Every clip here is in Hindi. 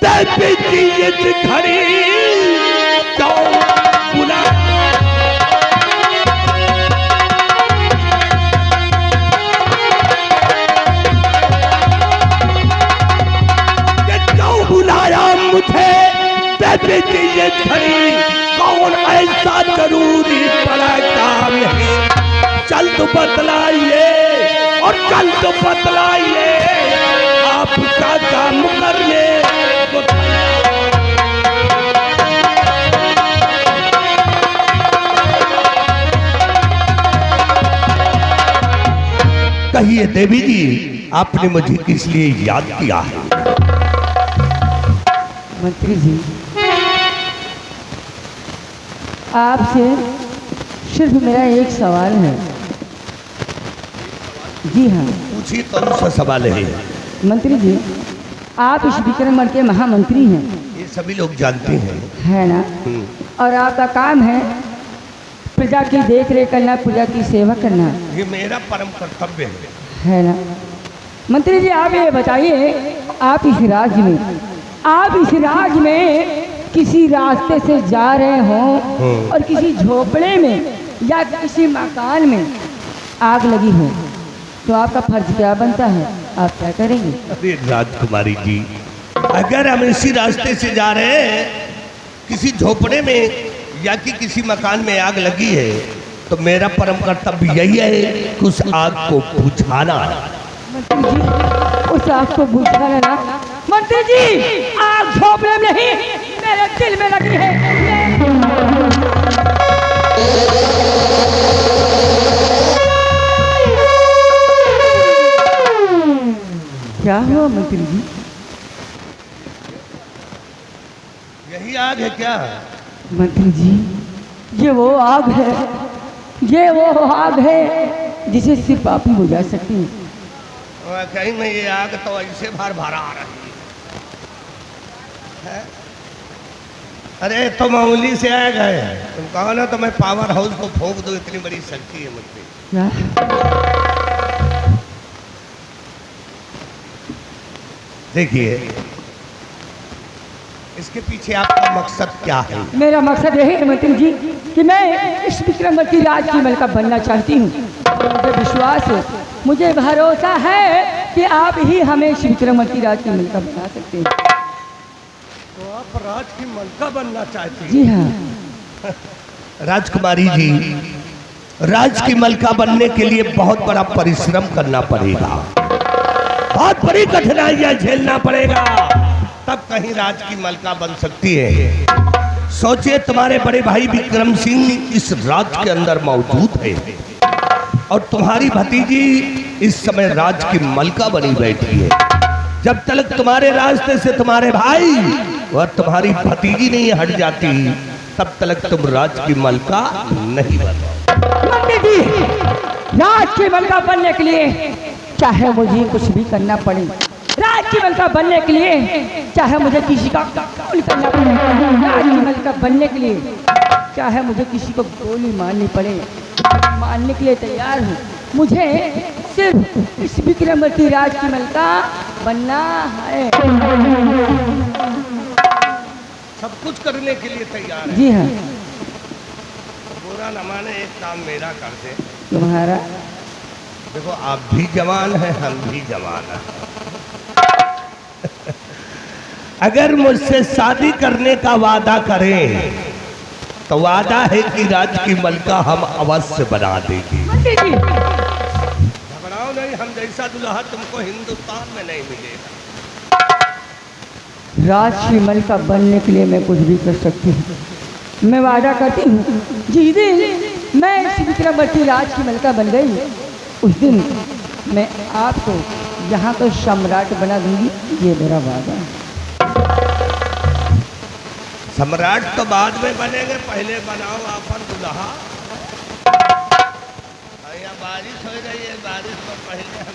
बेटी घड़ी तो बुला बुलाया मुझे बेटी ये घड़ी कौन ऐसा जरूरी पड़ा काम है जल्द बतलाइए और जल्द बतलाइए आपका काम करने को कहिए देवी जी आपने मुझे किस लिए याद किया है। मंत्री जी आपसे सिर्फ मेरा एक सवाल है। जी हाँ पूछिए कौन सा सवाल है। मंत्री जी आप इस विक्रमगढ़ के महामंत्री हैं। ये सभी लोग जानते हैं है ना। और आपका काम है प्रजा की देख रेख करना, प्रजा की सेवा करना। ये मेरा परम कर्तव्य है ना। मंत्री जी आप ये बताइए आप इस राज्य में किसी रास्ते से जा रहे हों और किसी झोपड़े में या किसी मकान में आग लगी हो तो आपका फर्ज क्या बनता है, आप क्या करेंगे। अरे राजकुमारी जी अगर हम इसी रास्ते से जा रहे हैं किसी झोपड़े में या कि किसी मकान में आग लगी है तो मेरा परम कर्तव्य यही है कि उस आग को बुझाना। मंत्री जी उस आग को बुझाना ना। मंत्री जी आग झोपड़े में नहीं मेरे दिल में लगी है। क्या हुआ मंत्री जी। यही आग है क्या। मंत्री जी ये वो आग है, ये वो आग है जिसे सिर्फ आप ही बुझा सकती हैं। कहीं में ये आग तो ऐसे बार भरा आ रही है। अरे तो मामूली से आग है, तुम कहो ना तो मैं पावर हाउस को फूंक दूं, इतनी बड़ी शक्ति है मुझ पे। देखिए इसके पीछे आपका मकसद क्या है। मेरा मकसद यही है मंत्री जी कि मैं इस विक्रमगढ़ की राज की मलका बनना चाहती हूँ। मुझे विश्वास है, मुझे भरोसा है कि आप ही हमें इस विक्रमगढ़ की राज की मलका बना सकते हैं। तो आप राज की मलका बनना चाहती हैं। जी हाँ राजकुमारी जी राज की मलका बनने के लिए बहुत बड़ा परिश्रम करना पड़ेगा, बहुत बड़ी कठिनाइयां झेलना पड़ेगा, तब कहीं राज की मलका बन सकती है। सोचिए तुम्हारे बड़े भाई विक्रम सिंह इस राज के अंदर मौजूद है और तुम्हारी भतीजी इस समय राज की मलका बनी बैठी है। जब तक तुम्हारे रास्ते से तुम्हारे भाई और तुम्हारी भतीजी नहीं हट जाती तब तक तुम राज की मलका नहीं बनो। मंत्री जी राज की मलका बनने के लिए चाहे मुझे कुछ भी करना पड़े, राज की मलका बनने के लिए चाहे मुझे किसी का कत्ल करना पड़े, राज की मलका बनने के लिए चाहे मुझे किसी को गोली मारनी पड़े, मारने के लिए तैयार हूँ। मुझे सिर्फ इस विक्रमगढ़ की राज की मलका बनना है। सब कुछ करने के लिए तैयार है। जी हाँ बुरा न माने एक काम मेरा कर दे। तुम्हारा देखो आप भी जवान हैं हम भी जवान हैं। अगर मुझसे शादी करने का वादा करें तो वादा है कि राज की मलका हम अवश्य बना देंगे। घबराओ नहीं, हम जैसा दुल्हा तुमको हिंदुस्तान में नहीं मिलेगा। राज की मलका बनने के लिए मैं कुछ भी कर सकती हूँ। मैं वादा करती हूँ जिस दिन मैं इस विक्रमगढ़ की राज की मलका बन गई उस दिन मैं आपको यहाँ तो सम्राट बना दूंगी, ये मेरा वादा है। सम्राट तो बाद में बनेंगे, पहले बनाओ अपन दुल्हा। यहाँ बारिश हो रही है, बारिश तो पहले हम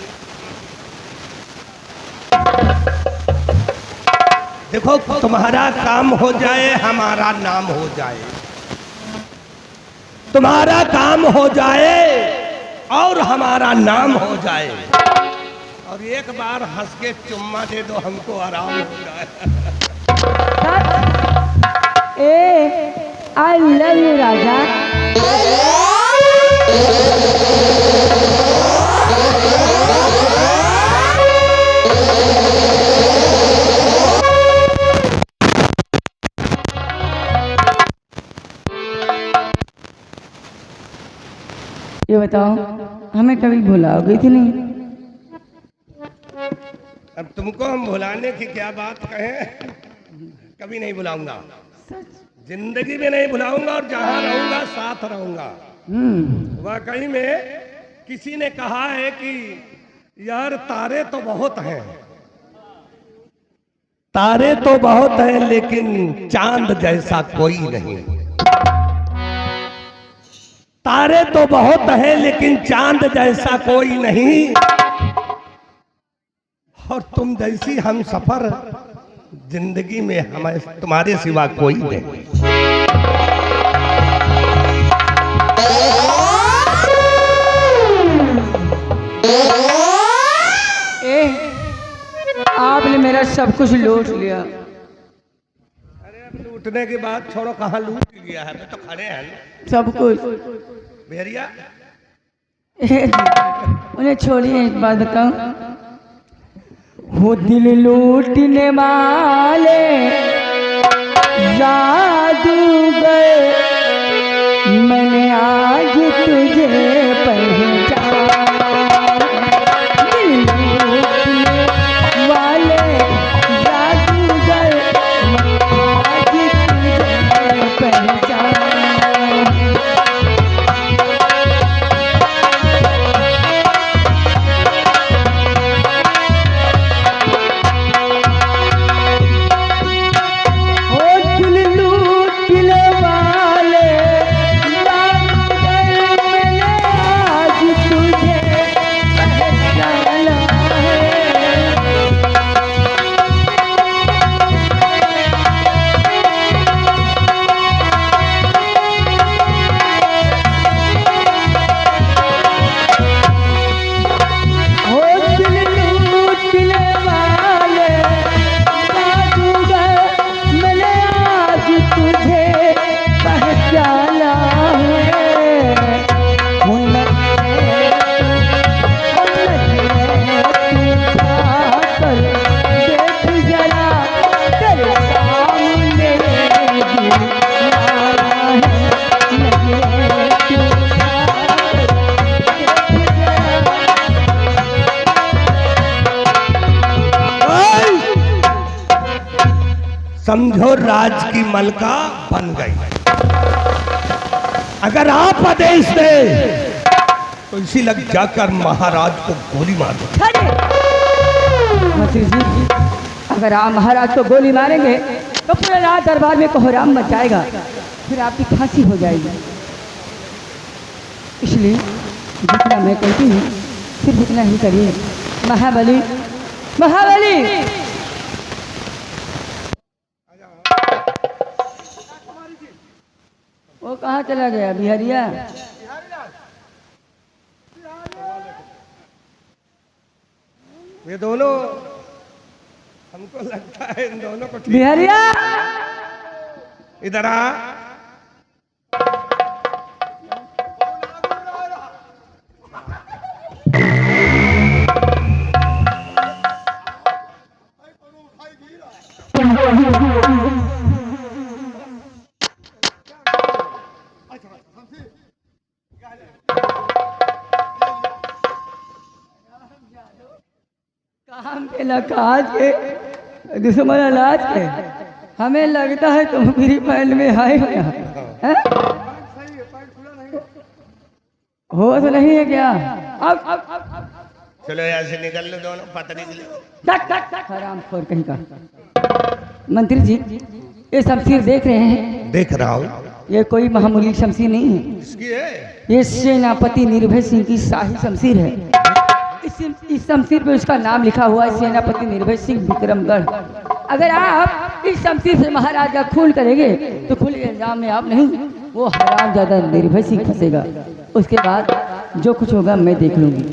देखो तुम्हारा काम हो जाए हमारा नाम हो जाए, तुम्हारा काम हो जाए और हमारा नाम हो जाए, और एक बार हंस के चुम्मा दे दो हमको आराम हो जाए। आई लव यू राजा। ये बताओ, हमें कभी भुलाओगी कि नहीं? अब तुमको हम भुलाने की क्या बात कहें, कभी नहीं भुलाऊंगा, जिंदगी में नहीं भुलाऊंगा, और जहां रहूंगा साथ रहूंगा। वाकई में किसी ने कहा है कि यार तारे तो बहुत हैं, तारे तो बहुत हैं, लेकिन चांद जैसा कोई नहीं। तारे तो बहुत हैं, लेकिन चांद जैसा कोई नहीं, और तुम जैसी हम सफर जिंदगी में हमें तुम्हारे सिवा कोई नहीं। आपने मेरा सब कुछ लूट लिया। अरे अब लूटने की बात छोड़ो, कहाँ लूट लिया है, तो खड़े हैं सब कुछ। भैया उन्हें छोड़िए, एक बात बताऊं, वो दिल लूटने वाले जादूगर, मैंने आज तुझे पहचाना। दिल लूटने वाले जादूगर, आज तुझे पहचाना। समझो राज की मलका बन गई। अगर आप आदेश दे तो इसी लग जाकर महाराज को गोली मार दो। मंत्री जी, अगर आप महाराज को गोली मारेंगे तो पूरा राज दरबार में कोहराम मच जाएगा, फिर आपकी फांसी हो जाएगी। इसलिए जितना मैं कहती हूँ सिर्फ इतना ही करिए। महाबली, महाबली, वो कहाँ चला गया बिहारिया? ये दोनों, हमको लगता है इन दोनों को ठीक। बिहारिया, इधर आ। काम के लकाज के दुश्मन अलाज के, हमें लगता है तुम मेरी पैंट में आए हो यहाँ। हो तो नहीं है क्या? अब चलो यहाँ से निकल लो दोनों, पता नहीं। हरामखोर कहीं का। मंत्री जी, ये शमशीर देख रहे हैं? देख रहा हूँ। ये कोई मामूली शमशीर नहीं है। किसकी है? ये सेनापति निर्भय सिंह की शाही शमशीर है। इस शमशीर पे उसका नाम लिखा हुआ है, सेनापति निर्भय सिंह विक्रमगढ़। अगर आप इस शमशीर से महाराज का खून करेंगे तो खुले इल्जाम में आप नहीं, वो हरामजादा निर्भय सिंह फंसेगा। उसके बाद जो कुछ होगा मैं देख लूंगी।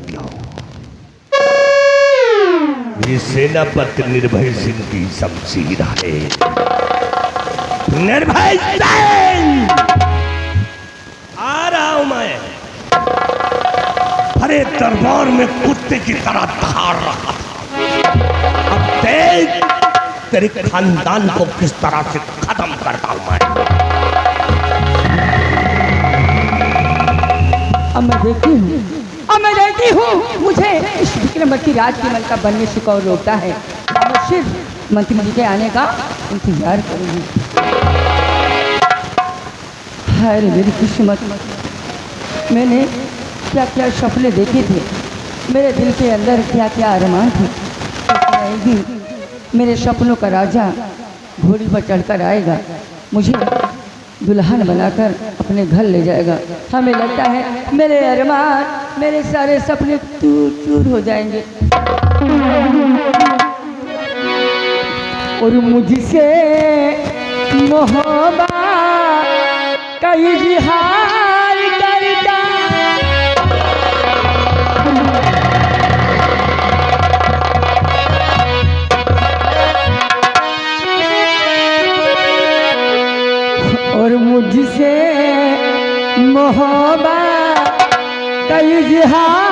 ये सेनापति निर्भय सिंह की शमशीर है। निर्भय सैन आ रहा हूं मैं। अरे दरबार में कुत्ते की तरह दहाड़ रहा था, अब देख तेरे खानदान को किस तरह से खत्म करता हूं मैं। अब मैं देखती हूँ मुझे इस विक्रमवती राजकमल का बनने से कौन रोकता है। अब मैं सिर्फ मंत्री जी के आने का इंतजार करूंगी। हाय रे मेरी किस्मत, मैंने क्या क्या सपने देखे थे, मेरे दिल के अंदर क्या क्या अरमान थे। एक दिन मेरे सपनों का राजा घोड़ी पर चढ़कर आएगा, मुझे दुल्हन बनाकर अपने घर ले जाएगा। हमें लगता है मेरे अरमान, मेरे सारे सपने चूर चूर हो जाएंगे और मुझसे मोहब्बत का इजहार करता और मुझसे मोहब्बत का इजहार